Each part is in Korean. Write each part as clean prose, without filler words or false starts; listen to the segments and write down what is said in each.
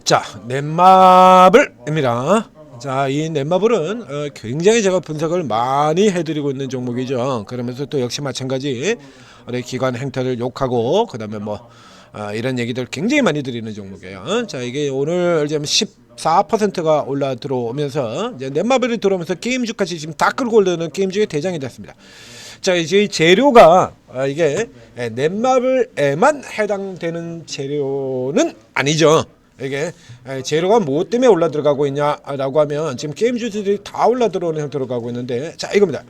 자, 넷마블입니다. 자, 이 넷마블은 굉장히 제가 분석을 많이 해드리고 있는 종목이죠. 그러면서 또 역시 마찬가지 우리 기관 행태를 욕하고 그다음에 뭐 이런 얘기들 굉장히 많이 드리는 종목이에요. 자, 이게 오늘 이제 14%가 올라 들어오면서 이제 넷마블이 들어오면서 게임주까지 지금 다 끌고 올리는 게임주의 대장이 됐습니다. 자, 이제 재료가 이게 넷마블에만 해당되는 재료는 아니죠. 이게 재료가 뭐 때문에 올라 들어가고 있냐라고 하면 지금 게임주들이 다 올라 들어오는 형태로 가고 있는데, 자, 이겁니다.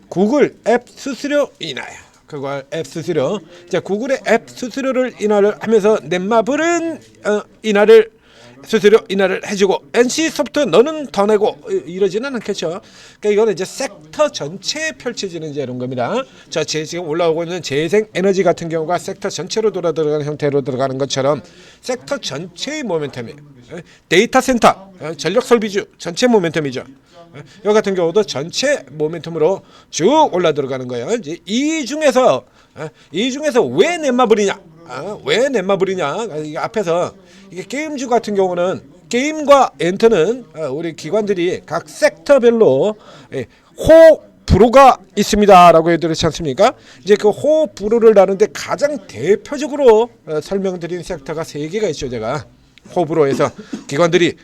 구글 앱 수수료 인하야. 그걸 앱 수수료. 자, 구글의 앱 수수료를 인하를 하면서 넷마블은 수수료 인하를 해주고 NC소프트 너는 더 내고 이러지는 않겠죠. 그러니까 이거는 이제 섹터 전체에 펼쳐지는 이제 이런 겁니다. 자, 지금 올라오고 있는 재생에너지 같은 경우가 sek터 전체로 돌아 들어가는 형태로 들어가는 것처럼 섹터 전체의 모멘텀이에요. 데이터 센터, 전력 설비주 전체 모멘텀이죠. 이 같은 경우도 전체 모멘텀으로 쭉 올라 들어가는 거예요. 이제 이 중에서 왜 넷마블이냐? 왜 넷마블이냐? 앞에서 이게 게임주 같은 경우는 게임과 엔터는 우리 기관들이 각 섹터별로 호불호가 있습니다라고 해드렸지 않습니까? 이제 그 호불호를 나누는데 가장 대표적으로 설명드린 섹터가 3개가 있죠. 제가 호불호에서 기관들이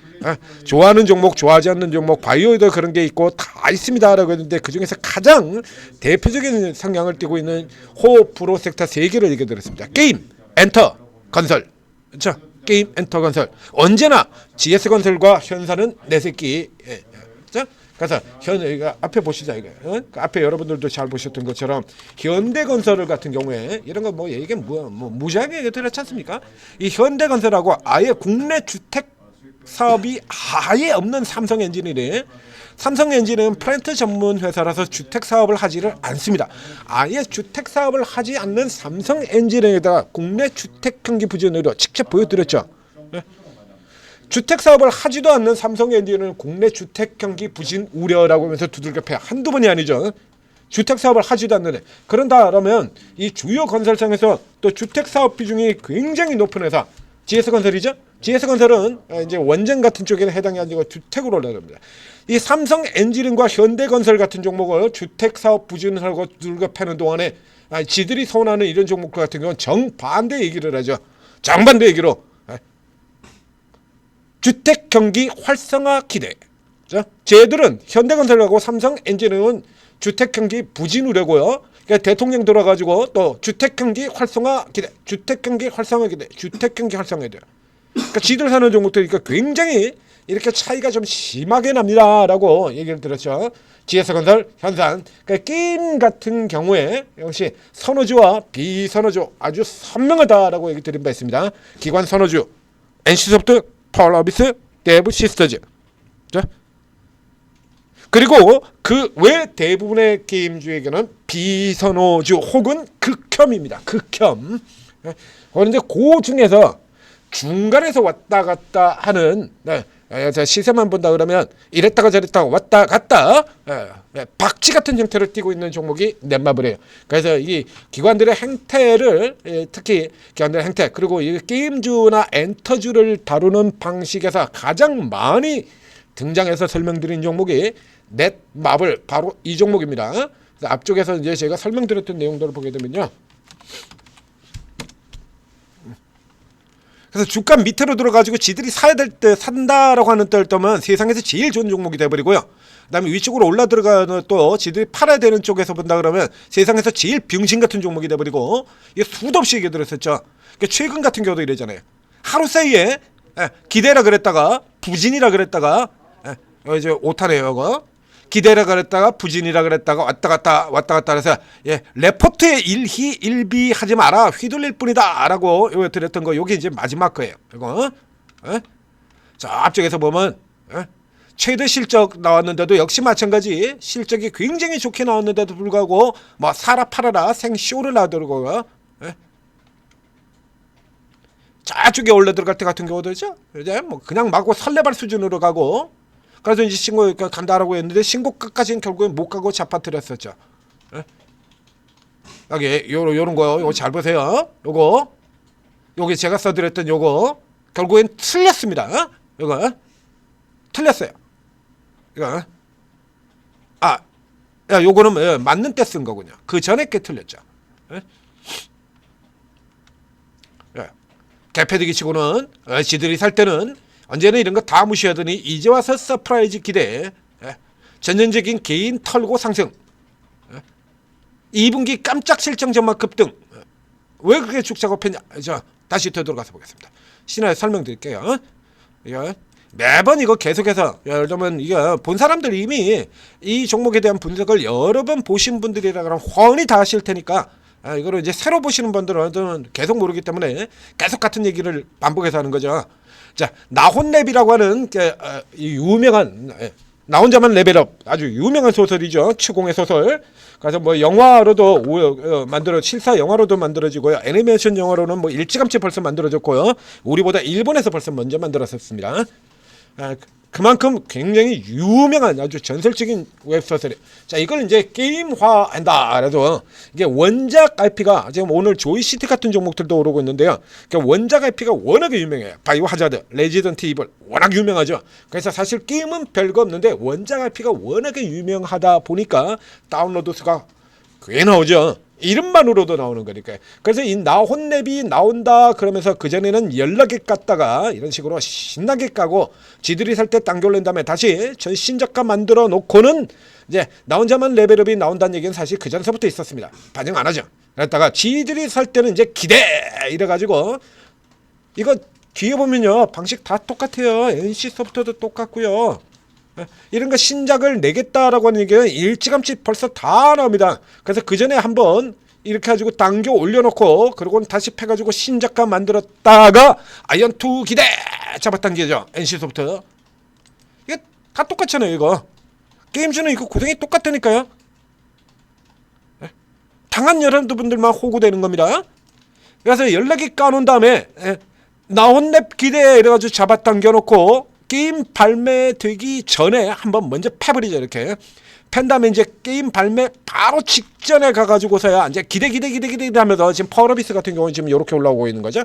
좋아하는 종목, 좋아하지 않는 종목, 바이오도 그런 게 있고 다 있습니다라고 했는데 그 중에서 가장 대표적인 성향을 띠고 있는 호불호 섹터 3개를 얘기 드렸습니다. 게임, 엔터, 건설. 그렇죠? 게임, 엔터, 건설. 언제나 GS건설과 현사는 내 새끼. 그렇죠? 그래서 앞에 보시자 이거. 그 앞에 여러분들도 잘 보셨던 것처럼 현대건설 같은 경우에 이런 거 뭐 이게 뭐 무지하게 얘기드렸지 않습니까? 이 현대건설하고 아예 국내 주택 사업이 아예 없는 삼성엔진이래. 삼성엔진은 플랜트 전문 회사라서 주택 사업을 하지를 않습니다. 아예 주택 사업을 하지 않는 삼성엔진에다가 국내 주택 경기 부진으로 직접 보여드렸죠. 네? 주택 사업을 하지도 않는 삼성엔진은 국내 주택 경기 부진 우려라고 하면서 두들겨 패 한두 번이 아니죠. 주택 사업을 하지도 않는 애. 그런다 그러면 이 주요 건설상에서 또 주택 사업 비중이 굉장히 높은 회사 GS건설이죠. GS건설은 이제 원전 같은 쪽에는 해당이 아니고 주택으로 올라갑니다. 이 삼성엔지니어링과 현대건설 같은 종목을 주택 사업 부진하고 두들겨 패는 동안에 지들이 선호하는 이런 종목들 같은 경우는 정반대 얘기를 하죠. 정반대 얘기로 주택 경기 활성화 기대. 쟤들은 현대건설하고 삼성엔지니어링은 주택 경기 부진 우려고요. 그러니까 대통령 들어가지고 또 주택 경기 활성화 기대, 주택 경기 활성화 기대, 주택 경기 활성화 기대. 그러니까 지들 사는 종목들이니까 굉장히 이렇게 차이가 좀 심하게 납니다라고 얘기를 들었죠. GS건설, 현산. 그러니까 게임 같은 경우에 역시 선호주와 비선호주 아주 선명하다라고 얘기 드린 바 있습니다. 기관 선호주 NC소프트, 펄어비스, 데브시스터즈. 그리고 그 외 대부분의 게임주에게는 비선호주 혹은 극혐입니다. 극혐. 그런데 그 중에서 중간에서 왔다 갔다 하는 시세만 본다 그러면 이랬다가 저랬다가 왔다 갔다 박쥐 같은 형태를 띠고 있는 종목이 넷마블이에요. 그래서 이 기관들의 행태를 특히 기관들의 행태 그리고 이 게임주나 엔터주를 다루는 방식에서 가장 많이 등장해서 설명드린 종목이 넷마블 바로 이 종목입니다. 그래서 앞쪽에서 이제 제가 설명드렸던 내용들을 보게 되면요. 그래서 주가 밑으로 들어가지고 지들이 사야 될 때 산다라고 하는 때를 떠면 세상에서 제일 좋은 종목이 돼버리고요. 그다음에 위쪽으로 올라 들어가는 또 지들이 팔아야 되는 쪽에서 본다 그러면 세상에서 제일 병신 같은 종목이 돼버리고 이게 수도 없이 얘기 들었었죠. 그러니까 최근 같은 경우도 이러잖아요. 하루 사이에 기대라 그랬다가 부진이라 그랬다가 이제 오타네요 이거. 기대라 그랬다가 부진이라 그랬다가 왔다 갔다 해서 레포트에 일희일비 하지 마라 휘둘릴 뿐이다라고 드렸던 거 요게 이제 마지막 거예요. 이거 자 앞쪽에서 보면 최대 실적 나왔는데도 역시 마찬가지 실적이 굉장히 좋게 나왔는데도 불구하고 뭐 사라 팔아라 생쇼를 놔두고 저쪽에 올라 들어갈 때 같은 경우도 있죠. 이제 뭐 그냥 마구 설레발 수준으로 가고. 그래서 이제 신고 간다라고 했는데 신고가까지는 결국엔 못 가고 잡아뜨렸었죠. 여기 요런 거 요거 잘 보세요. 요거 제가 써드렸던 요거 결국엔 틀렸습니다. 이거 틀렸어요. 이거 요거는 맞는 때 쓴 거군요. 그 전에 게 틀렸죠. 개패드기 치고는 지들이 살 때는 언제나 이런 거 다 무시하더니 이제 와서 서프라이즈 기대. 전형적인 개인 털고 상승. 2분기 깜짝 실적 전망 급등. 왜 그렇게 쭉 작업했냐? 다시 되돌아가서 보겠습니다. 신화에 설명드릴게요. 매번 이거 계속해서 여러분 이거 본 사람들 이미 이 종목에 대한 분석을 여러 번 보신 분들이라 그러면 훤히 다 아실 테니까 이거를 이제 새로 보시는 분들은 계속 모르기 때문에 계속 같은 얘기를 반복해서 하는 거죠. 자, 나혼랩이라고 하는 유명한 나 혼자만 레벨업 아주 유명한 소설이죠. 추공의 소설. 그래서 뭐 영화로도 실사 영화로도 만들어지고요. 애니메이션 영화로는 뭐 일찌감치 벌써 만들어졌고요. 우리보다 일본에서 벌써 먼저 만들었었습니다. 그만큼 굉장히 유명한 아주 전설적인 웹소설이에요. 자, 이걸 이제 게임화한다. 그래서 이게 원작 IP가 지금 오늘 조이시티 같은 종목들도 오르고 있는데요. 그러니까 원작 IP가 워낙에 유명해요. 바이오 하자드, 레지던트 이블 워낙 유명하죠. 그래서 사실 게임은 별거 없는데 원작 IP가 워낙에 유명하다 보니까 다운로드 수가 꽤 나오죠. 이름만으로도 나오는 거니까요. 그래서 이 나혼랩이 나온다 그러면서 그전에는 연락에 깠다가 이런 식으로 신나게 까고 지들이 살 때 당겨 올린 다음에 다시 신작가 만들어 놓고는 이제 나 혼자만 레벨업이 나온다는 얘기는 사실 그전서부터 있었습니다. 반영 안 하죠. 그랬다가 지들이 살 때는 이제 기대 이래가지고 이거 뒤에 보면요 방식 다 똑같아요. NC소프트도 똑같고요. 이런 거 신작을 내겠다라고 하는 얘기는 일찌감치 벌써 다 나옵니다. 그래서 그 전에 한번 이렇게 해가지고 당겨 올려놓고 그러고는 다시 패가지고 신작가 만들었다가 아이언2 기대 잡아당기죠. NC소프트. 이게 다 똑같잖아요. 이거 게임즈는 이거 고생이 똑같다니까요. 당한 여러분들만 호구되는 겁니다. 그래서 연락이 까놓은 다음에 나혼랩 기대 이래가지고 잡아당겨놓고 게임 발매되기 전에 한번 먼저 패버리죠. 이렇게 팬 다음에 이제 게임 발매 바로 직전에 가가지고서야 이제 기대 하면서 지금 파워러비스 같은 경우는 지금 이렇게 올라오고 있는 거죠.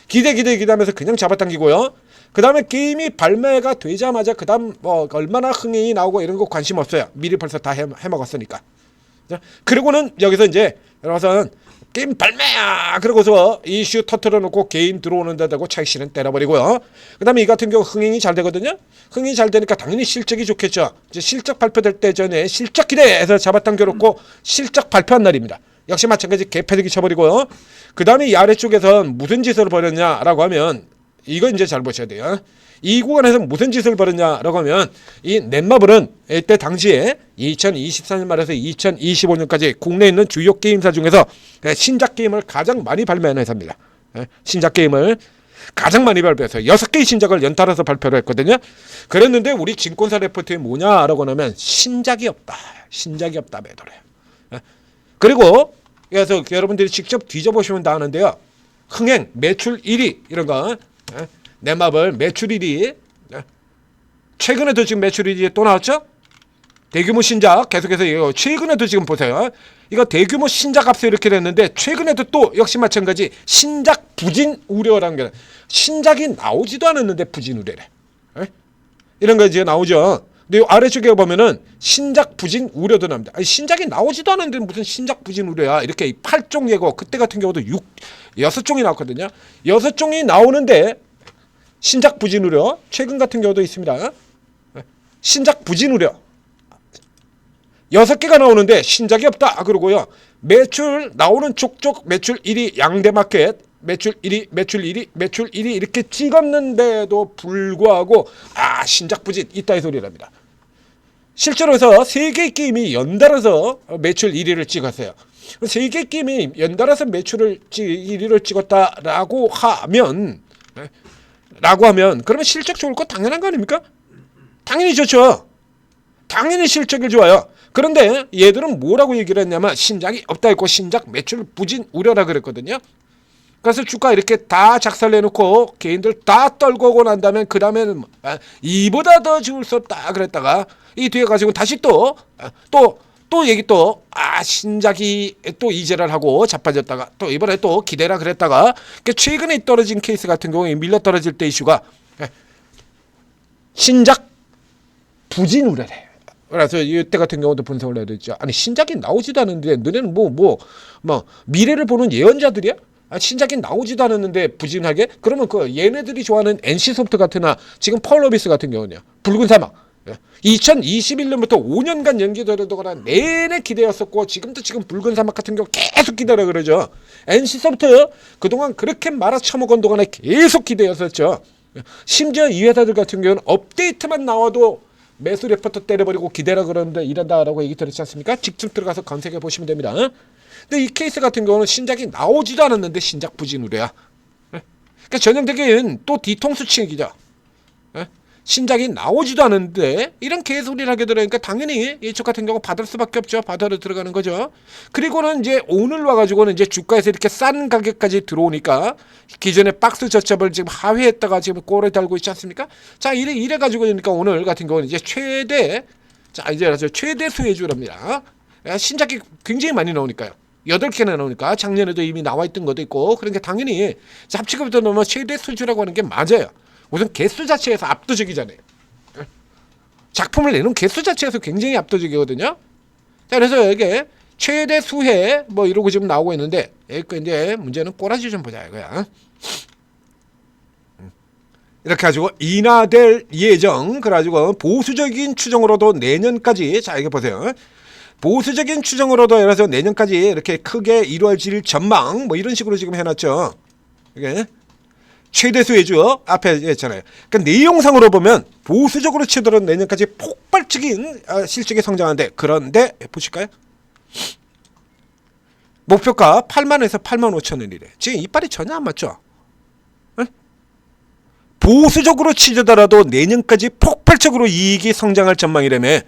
기대 하면서 그냥 잡아당기고요. 그 다음에 게임이 발매가 되자마자 그 다음 뭐 얼마나 흥행이 나오고 이런 거 관심 없어요. 미리 벌써 다 해먹었으니까. 그리고는 여기서 이제 여러분 게임 발매야 그러고서 이슈 터트려 놓고 개인 들어오는 데다고 차익실은 때려버리고요. 그 다음에 이 같은 경우 흥행이 잘 되거든요. 흥행이 잘 되니까 당연히 실적이 좋겠죠. 이제 실적 발표될 때 전에 실적 기대해서 잡아당겨 놓고 실적 발표한 날입니다. 역시 마찬가지 개패드기 쳐버리고요. 그 다음에 이 아래쪽에선 무슨 짓을 벌였냐라고 하면 이거 이제 잘 보셔야 돼요. 이 구간에서 무슨 짓을 벌였냐라고 하면 이 넷마블은 이때 당시에 2024년 말에서 2025년까지 국내에 있는 주요 게임사 중에서 신작 게임을 가장 많이 발매하는 회사입니다. 신작 게임을 가장 많이 발표해서 6개의 신작을 연달아서 발표를 했거든요. 그랬는데 우리 증권사 레포트에 뭐냐라고 하면 신작이 없다. 신작이 없다 매도래요. 그리고 그래서 여러분들이 직접 뒤져보시면 다 아는데요. 흥행, 매출 1위 이런 거 넷마블 매출 1위 최근에도 지금 매출 1위 또 나왔죠? 대규모 신작 계속해서 이거 최근에도 지금 보세요. 이거 대규모 신작 앞서 이렇게 됐는데 최근에도 또 역시 마찬가지 신작 부진 우려라는 게 신작이 나오지도 않았는데 부진 우려래. 이런 거 이제 나오죠. 근데 아래쪽에 보면은 신작 부진 우려도 나옵니다. 아니, 신작이 나오지도 않았는데 무슨 신작 부진 우려야. 이렇게 8종 예고 그때 같은 경우도 6종이 나왔거든요. 6종이 나오는데 신작 부진 우려 최근 같은 경우도 있습니다. 신작 부진 우려 6개가 나오는데 신작이 없다. 그러고요. 매출 나오는 족족 매출 1위 양대마켓 매출 1위 이렇게 찍었는데도 불구하고 신작 부진 있다 이 소리랍니다. 실제로 해서 3개의 게임이 연달아서 매출 1위를 찍었어요. 3개의 게임이 연달아서 매출을 1위를 찍었다라고 하면 그러면 실적 좋을 거 당연한 거 아닙니까? 당연히 좋죠. 당연히 실적이 좋아요. 그런데 얘들은 뭐라고 얘기를 했냐면 신작이 없다 했고 신작 매출 부진 우려라 그랬거든요. 그래서 주가 이렇게 다 작살내놓고 개인들 다 떨고 난 다음에 그 다음에는 이보다 더 좋을 수 없다 그랬다가 이 뒤에 가지고 다시 또 또 얘기 또 신작이 또 이제를 하고 자빠졌다가 또 이번에 또 기대라 그랬다가 최근에 떨어진 케이스 같은 경우에 밀려 떨어질 때 이슈가 신작 부진 우려래. 그래서 이때 같은 경우도 분석을 해야 되죠. 아니 신작이 나오지도 않는데 너네는 뭐 미래를 보는 예언자들이야? 신작이 나오지도 않았는데 부진하게? 그러면 그 얘네들이 좋아하는 NC소프트 같으나 지금 펄어비스 같은 경우는요. 붉은 사막 2021년부터 5년간 연기되더거나 내내 기대였었고 지금도 지금 붉은 사막 같은 경우 계속 기대라 그러죠. NC소프트 그동안 그렇게 말아쳐먹은 동안에 계속 기대였었죠. 심지어 이 회사들 같은 경우는 업데이트만 나와도 매수 레포트 때려버리고 기대라 그러는데 이런다라고 얘기 들었지 않습니까? 직접 들어가서 검색해 보시면 됩니다. 근데 이 케이스 같은 경우는 신작이 나오지도 않았는데 신작 부진 우려야. 그러니까 전형적인 또 뒤통수 치기죠. 신작이 나오지도 않았는데 이런 개소리를 하게 되니까 당연히 이쪽 같은 경우 받을 수밖에 없죠. 바다로 들어가는 거죠. 그리고는 이제 오늘 와가지고는 이제 주가에서 이렇게 싼 가격까지 들어오니까 기존의 박스 저점을 지금 하회했다가 지금 꼴에 달고 있지 않습니까? 자 이래 가지고 그러니까 오늘 같은 경우는 이제 최대 수혜주랍니다. 신작이 굉장히 많이 나오니까요. 8개나 나오니까 작년에도 이미 나와 있던 것도 있고 그러니까 당연히 합치급부터 넣으면 최대 수주라고 하는 게 맞아요. 우선 개수 자체에서 압도적이잖아요. 작품을 내놓은 개수 자체에서 굉장히 압도적이거든요. 자, 그래서 이게 최대 수혜 뭐 이러고 지금 나오고 있는데 이제 문제는 꼬라지 좀 보자 이거야. 이렇게 가지고 인하될 예정. 그래가지고 보수적인 추정으로도 내년까지 자 이게 보세요. 보수적인 추정으로도 그래서 내년까지 이렇게 크게 이루어질 전망 뭐 이런 식으로 지금 해놨죠. 이게. 최대 수혜주 앞에 했잖아요. 그러니까 내용상으로 보면 보수적으로 치더라도 내년까지 폭발적인 실적이 성장하는데 그런데 보실까요? 목표가 8만원에서 8만 5천 원이래. 지금 이빨이 전혀 안 맞죠? 응? 보수적으로 치더라도 내년까지 폭발적으로 이익이 성장할 전망이라며.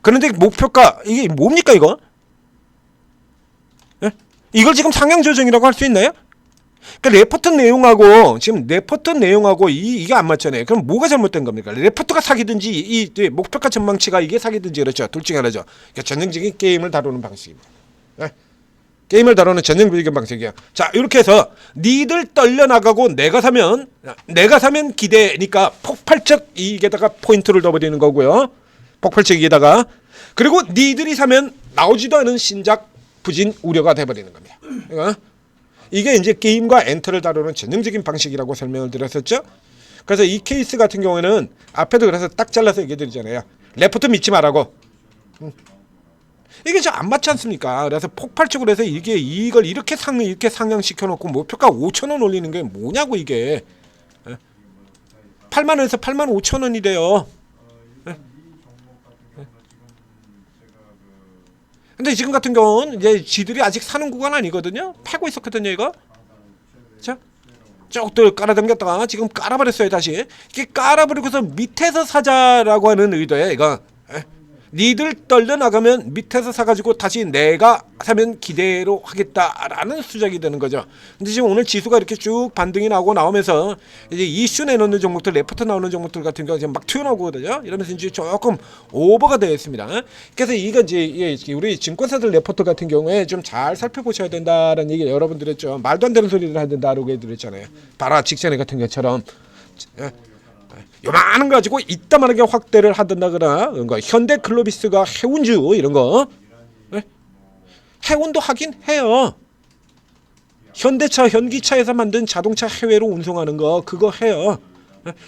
그런데 목표가 이게 뭡니까 이거? 응? 이걸 지금 상향 조정이라고 할 수 있나요? 그러니까 레포트 내용하고 지금 레포트 내용하고 이게 안 맞잖아요. 그럼 뭐가 잘못된 겁니까? 레포트가 사기든지 이 목표가 전망치가 이게 사기든지 그렇죠. 둘 중에 하나죠. 그러니까 전형적인 게임을 다루는 방식입니다. 네? 게임을 다루는 전형적인 방식이야. 자 이렇게 해서 니들 떨려나가고 내가 사면 기대니까 폭발적 이익에다가 포인트를 넣어버리는 거고요. 폭발적 이익에다가 그리고 니들이 사면 나오지도 않은 신작 부진 우려가 돼버리는 겁니다. 이게 이제 게임과 엔터를 다루는 전형적인 방식이라고 설명을 드렸었죠. 그래서 이 케이스 같은 경우에는 앞에도 그래서 딱 잘라서 얘기해 드리잖아요. 레포트 믿지 말라고. 이게 좀 안 맞지 않습니까? 그래서 폭발적으로 해서 이게 이걸 이렇게 상향시켜 놓고 목표가 5,000원 올리는 게 뭐냐고 이게. 8만 원에서 8만 5천 원이래요. 근데 지금 같은 경우는 이제 지들이 아직 사는 구간 아니거든요. 패고 있었거든요, 이거. 자, 쭉들 깔아당겼다가 지금 깔아버렸어요, 다시. 이게 깔아버리고서 밑에서 사자라고 하는 의도예요, 이거. 니들 떨려나가면 밑에서 사가지고 다시 내가 사면 기대로 하겠다라는 수작이 되는 거죠. 근데 지금 오늘 지수가 이렇게 쭉 반등이 나오면서 이제 이슈 내놓는 종목들, 레포트 나오는 종목들 같은 경우 지금 막 튀어나오거든요. 이러면서 이제 조금 오버가 되어 있습니다. 그래서 이거 이제 우리 증권사들 레포트 같은 경우에 좀 잘 살펴보셔야 된다라는 얘기 여러분들 했죠. 말도 안 되는 소리를 해야 된다라고 해드렸잖아요. 바로 직전에 같은 것처럼. 요만한 거 가지고 이따만하게 확대를 하든다거나 그러니까 현대글로비스가 해운주 이런 거 해운도 하긴 해요. 현대차 현기차에서 만든 자동차 해외로 운송하는 거 그거 해요.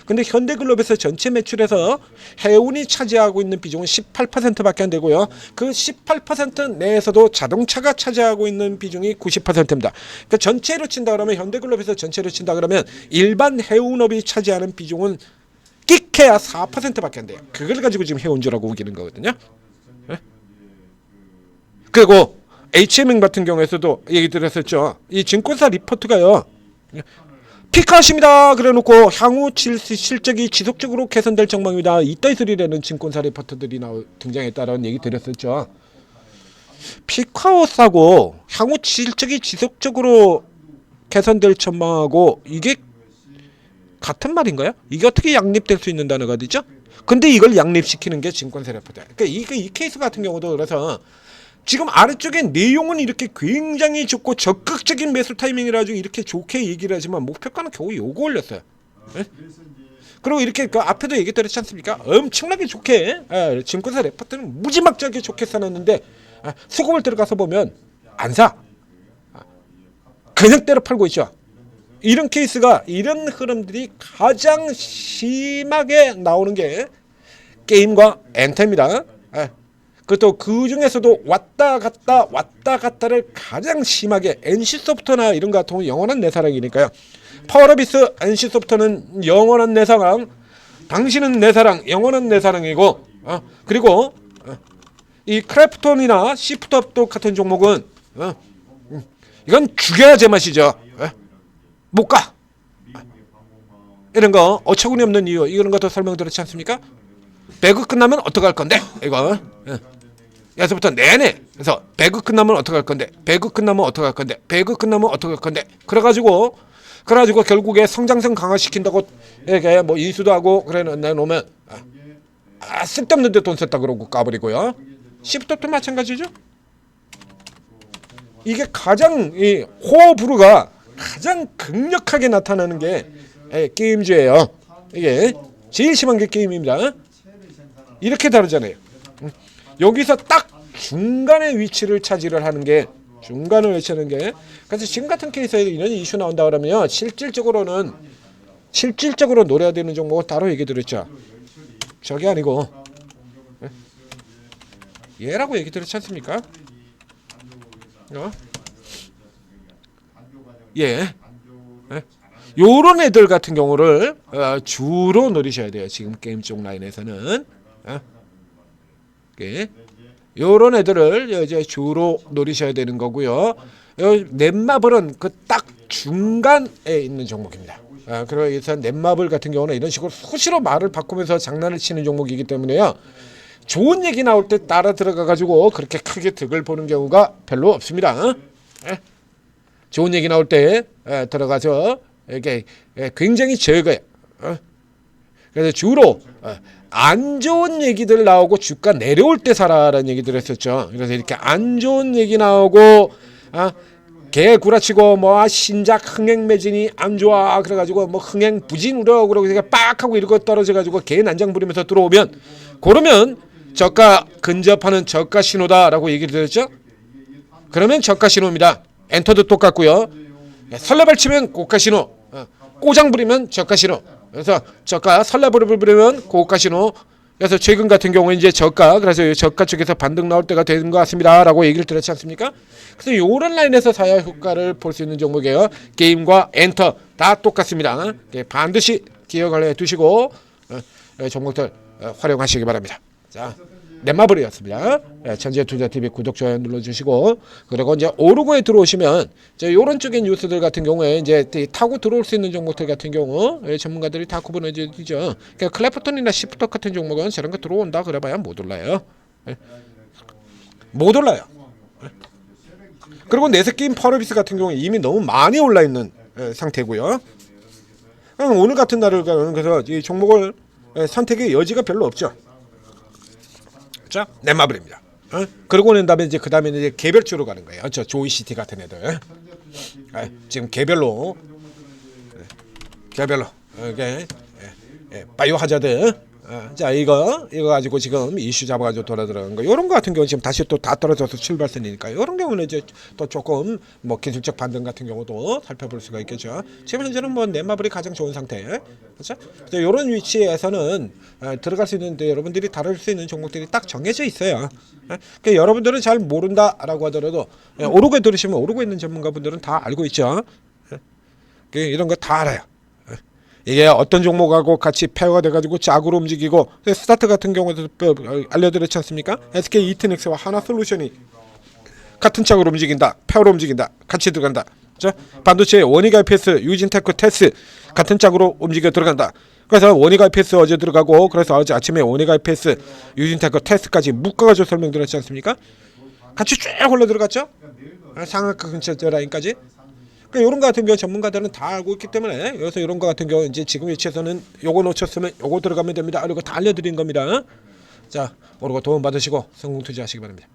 근데 현대글로비스 전체 매출에서 해운이 차지하고 있는 비중은 18%밖에 안 되고요. 그 18% 내에서도 자동차가 차지하고 있는 비중이 90%입니다. 그러니까 전체로 친다 그러면 현대글로비스 전체로 친다 그러면 일반 해운업이 차지하는 비중은 끼케야 4%밖에 안 돼요. 그걸 가지고 지금 해운주라고 우기는 거거든요. 네? 그리고 HMM 같은 경우에서도 얘기 드렸었죠. 이 증권사 리포트가요. 피크하십니다. 그래놓고 향후 실적이 지속적으로 개선될 전망입니다. 이따위 소리라는 증권사 리포트들이 등장했다라는 얘기 드렸었죠. 피크아웃하고 향후 실적이 지속적으로 개선될 전망하고 이게 같은 말인가요? 이게 어떻게 양립될 수 있는 단어가 되죠? 근데 이걸 양립시키는 게 증권사 레포트. 그러니까 이 케이스 같은 경우도 그래서 지금 아래쪽에 내용은 이렇게 굉장히 좋고 적극적인 매수 타이밍이라 가지고 이렇게 좋게 얘기를 하지만 목표가는 겨우 요거 올렸어요. 예? 그리고 이렇게 그 앞에도 얘기했지 않습니까? 엄청나게 좋게 증권사 레포트는 무지막지하게 좋게 써놨는데 수급을 들어가서 보면 안 사. 그냥 때려 팔고 있죠. 이런 케이스가 이런 흐름들이 가장 심하게 나오는 게 게임과 엔터입니다. 그것도 그 중에서도 왔다 갔다를 가장 심하게 NC소프트나 이런 거 같은 경우 영원한 내 사랑이니까요. 파워러비스 NC소프트는 영원한 내 사랑, 당신은 내 사랑, 영원한 내 사랑이고 그리고 이 크래프톤이나 시프트업도 같은 종목은 이건 죽여야 제맛이죠. 못 가. 이런 거 어처구니 없는 이유 이런 것도 설명드렸지 않습니까? 배그 끝나면 어떡할 건데? 이거 여기서부터 내내 그래서 배그 끝나면 어떡할 건데? 배그 끝나면 어떡할 건데? 배그 끝나면 어떡할 건데? 그래가지고 결국에 성장성 강화시킨다고 이렇게 뭐 인수도 하고 그래 놓으면 쓸데없는데 돈 썼다 그러고 까버리고요. 시프트도 마찬가지죠. 이게 가장 이 호불호가 가장 강력하게 나타나는 게 게임주예요. 이게 제일 심한 게 게임입니다. 이렇게 다르잖아요. 여기서 딱 중간의 위치를 차지를 하는 게 중간을 외치는 게 그래서 지금 같은 케이스에 이런 이슈 나온다 그러면 실질적으로 노려야 되는 종목은 따로 얘기 드렸죠. 저게 아니고 얘라고 얘기 드렸지 않습니까? 예. 요런 애들 같은 경우를 주로 노리셔야 돼요. 지금 게임 쪽 라인에서는 요런 애들을 이제 주로 노리셔야 되는 거고요. 넷마블은 그 딱 중간에 있는 종목입니다. 그래서 넷마블 같은 경우는 이런 식으로 수시로 말을 바꾸면서 장난을 치는 종목이기 때문에요. 좋은 얘기 나올 때 따라 들어가 가지고 그렇게 크게 득을 보는 경우가 별로 없습니다. 좋은 얘기 나올 때 들어가서 이게 굉장히 적어요. 그래서 주로 안 좋은 얘기들 나오고 주가 내려올 때 사라라는 얘기들 했었죠. 그래서 이렇게 안 좋은 얘기 나오고 개 구라치고 뭐 신작 흥행 매진이 안 좋아 그래가지고 뭐 흥행 부진 우려 그러고 빡 하고 이러고 떨어져가지고 개 난장 부리면서 들어오면 그러면 저가 근접하는 저가 신호다라고 얘기를 드렸죠. 그러면 저가 신호입니다. 엔터도 똑같고요. 설레발 치면 고가 신호, 꼬장 부리면 저가 신호. 그래서 저가 설레발을 부리면 고가 신호. 그래서 최근 같은 경우에 이제 저가 그래서 저가 쪽에서 반등 나올 때가 된 것 같습니다라고 얘기를 드렸지 않습니까? 그래서 이런 라인에서 사야 효과를 볼 수 있는 종목이에요. 게임과 엔터 다 똑같습니다. 반드시 기억을 해두시고 종목들 활용하시기 바랍니다. 자. 넷마블이었습니다. 천재투자TV 구독, 좋아요 눌러주시고 그리고 이제 오르고에 들어오시면 이제 이런 쪽의 뉴스들 같은 경우에 이제 타고 들어올 수 있는 종목들 같은 경우 전문가들이 다 구분해 주죠. 그러니까 클래프톤이나 시프트 같은 종목은 저런 거 들어온다 그래봐야 못 올라요. 못 올라요. 그리고 내세게임 파워비스 같은 경우에 이미 너무 많이 올라 있는 상태고요. 오늘 같은 날을 그래서 이 종목을 선택의 여지가 별로 없죠. 자, 넷마블입니다. 그러고 난 다음에 이제 그 다음에 이제 개별주로 가는 거예요. 저 조이시티 같은 애들. 지금 개별로 이게 바이오 하자드. 자 이거 가지고 지금 이슈 잡아가지고 돌아들어간 거. 이런 거 같은 경우 지금 다시 또 다 떨어져서 출발선이니까 이런 경우는 이제 또 조금 뭐 기술적 반등 같은 경우도 살펴볼 수가 있겠죠. 지금 현재는 뭐 넷마블이 가장 좋은 상태. 그렇죠? 이런 위치에서는 들어갈 수 있는데 여러분들이 다룰 수 있는 종목들이 딱 정해져 있어요. 그러니까 여러분들은 잘 모른다라고 하더라도 오르고에 들으시면 오르고 있는 전문가분들은 다 알고 있죠. 이런 거 다 알아요. 이게 어떤 종목하고 같이 페어가 돼가지고 짝으로 움직이고 스타트 같은 경우에도 알려드렸지 않습니까? SK 이트넥스와 하나솔루션이 같은 짝으로 움직인다, 페어로 움직인다, 같이 들어간다. 그렇죠? 반도체 원익 IPS, 유진테크 테스 같은 짝으로 움직여 들어간다. 그래서 원익 IPS 어제 들어가고 그래서 어제 아침에 원익 IPS, 유진테크 테스까지 묶어가지고 설명드렸지 않습니까? 같이 쭉 올라 들어갔죠? 상한가 근처 라인까지. 그러니까 이런 거 같은 경우 전문가들은 다 알고 있기 때문에 그래서 이런 거 같은 경우 이제 지금 위치에서는 요거 놓쳤으면 요거 들어가면 됩니다. 이거 다 알려드린 겁니다. 자, 모르고 도움 받으시고 성공 투자하시기 바랍니다.